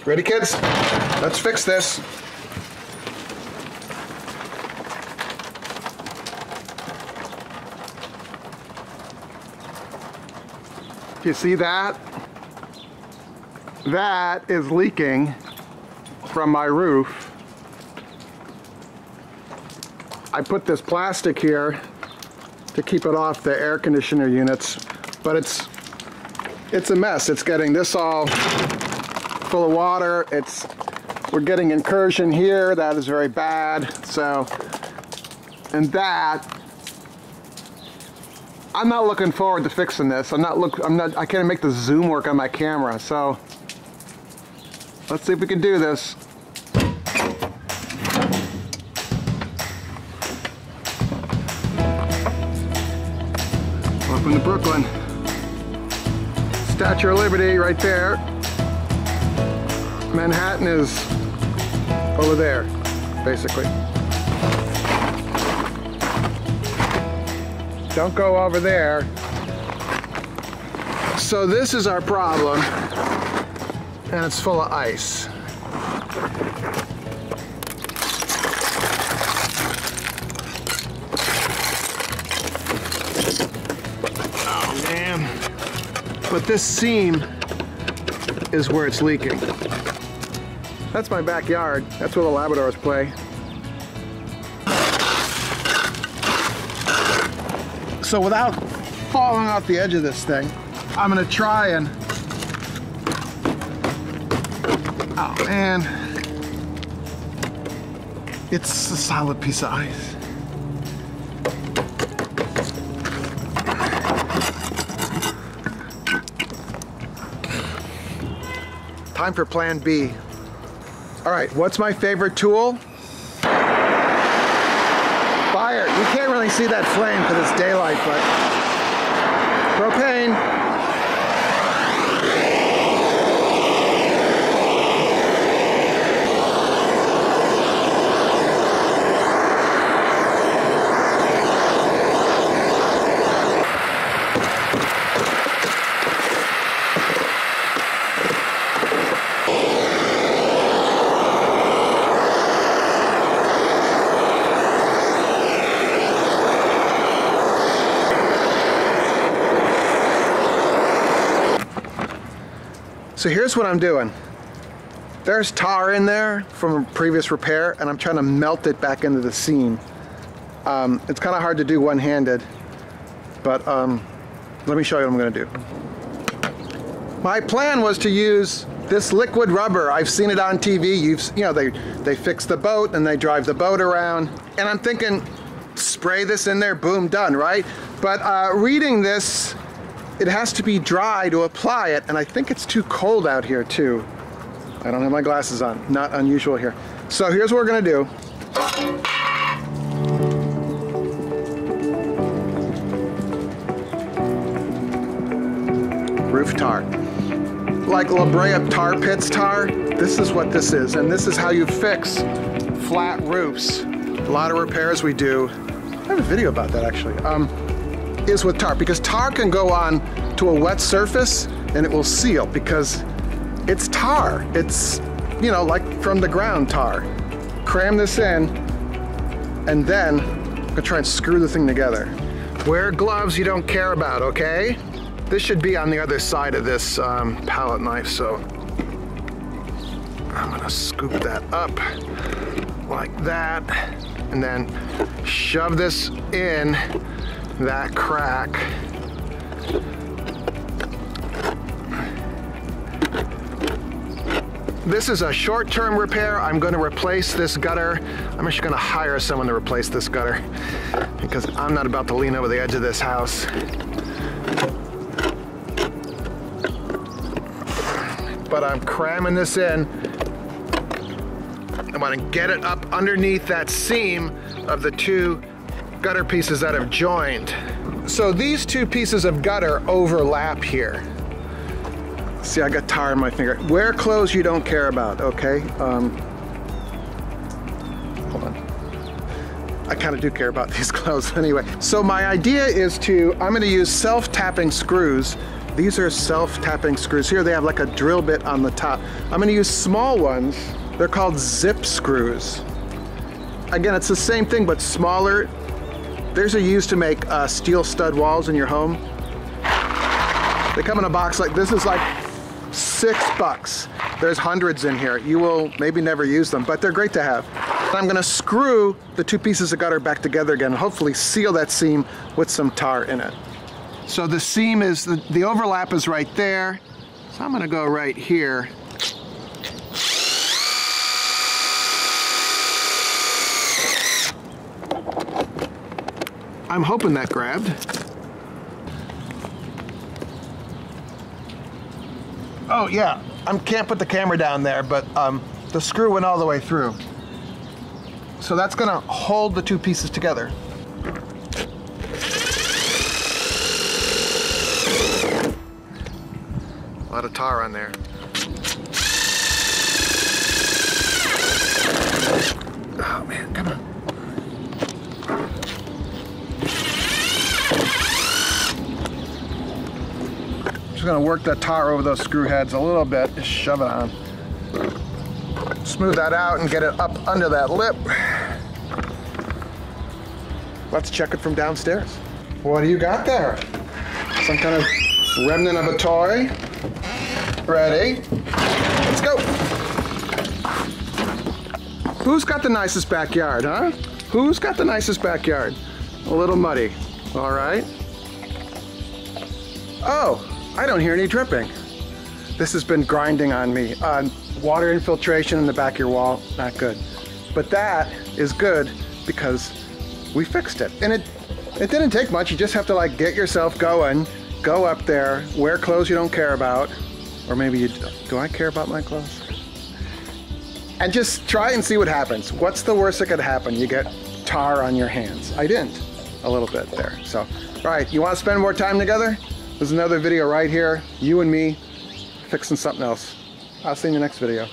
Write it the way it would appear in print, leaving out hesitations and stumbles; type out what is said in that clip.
Ready, kids? Let's fix this. You see that? That is leaking from my roof. I put this plastic here to keep it off the air conditioner units, but it's a mess. It's getting this all full of water. We're getting incursion here. That is very bad. So, and that, I'm not looking forward to fixing this. I can't make the zoom work on my camera. So, let's see if we can do this. Welcome to Brooklyn. Statue of Liberty right there. Manhattan is over there, basically. Don't go over there. So this is our problem, and it's full of ice. Oh man. But this seam is where it's leaking. That's my backyard. That's where the Labradors play. So without falling off the edge of this thing, I'm gonna try and, oh man, it's a solid piece of ice. Time for plan B. All right, what's my favorite tool? Fire. You can't really see that flame because it's daylight, but propane. So here's what I'm doing. There's tar in there from a previous repair, and I'm trying to melt it back into the seam. It's kind of hard to do one-handed, but let me show you what I'm going to do. My plan was to use this liquid rubber. I've seen it on TV. You know, they fix the boat and they drive the boat around, and I'm thinking, spray this in there, boom, done, right? But reading this, it has to be dry to apply it, and I think it's too cold out here too. I don't have my glasses on, not unusual here. So here's what we're gonna do. Roof tar. Like La Brea tar pits tar, this is what this is, and this is how you fix flat roofs. A lot of repairs we do, I have a video about that actually, is with tar, because tar can go on to a wet surface and it will seal because it's tar. It's, you know, like from the ground tar. Cram this in, and then I'm gonna try and screw the thing together. Wear gloves you don't care about, okay? This should be on the other side of this palette knife, so I'm gonna scoop that up like that, and then shove this in that crack. This is a short-term repair. I'm going to replace this gutter. I'm actually going to hire someone to replace this gutter because I'm not about to lean over the edge of this house. But I'm cramming this in. I want to get it up underneath that seam of the two gutter pieces that have joined. So these two pieces of gutter overlap here. See, I got tar in my finger. Wear clothes you don't care about, okay? Hold on. I kind of do care about these clothes anyway. So my idea is I'm gonna use self-tapping screws These are self-tapping screws. Here they have like a drill bit on the top. I'm gonna use small ones. They're called zip screws. Again, it's the same thing, but smaller. These are used to make steel stud walls in your home. They come in a box like this. Is like $6. There's hundreds in here. You will maybe never use them, but they're great to have. I'm gonna screw the two pieces of gutter back together again and hopefully seal that seam with some tar in it. So the seam is, the overlap is right there. So I'm gonna go right here. I'm hoping that grabbed. Oh yeah, I can't put the camera down there, but the screw went all the way through. So that's gonna hold the two pieces together. A lot of tar on there. Oh man, come on. Just gonna work that tar over those screw heads a little bit, just shove it on. Smooth that out and get it up under that lip. Let's check it from downstairs. What do you got there? Some kind of remnant of a toy. Ready? Let's go. Who's got the nicest backyard, huh? Who's got the nicest backyard? A little muddy. All right. Oh, I don't hear any dripping. This has been grinding on me. Water infiltration in the back of your wall, not good. But that is good because we fixed it. And it didn't take much. You just have to like get yourself going, go up there, wear clothes you don't care about, or maybe you do. I care about my clothes? And just try and see what happens. What's the worst that could happen? You get tar on your hands. I didn't, a little bit there. So, all right, you want to spend more time together? There's another video right here, you and me fixing something else. I'll see you in the next video.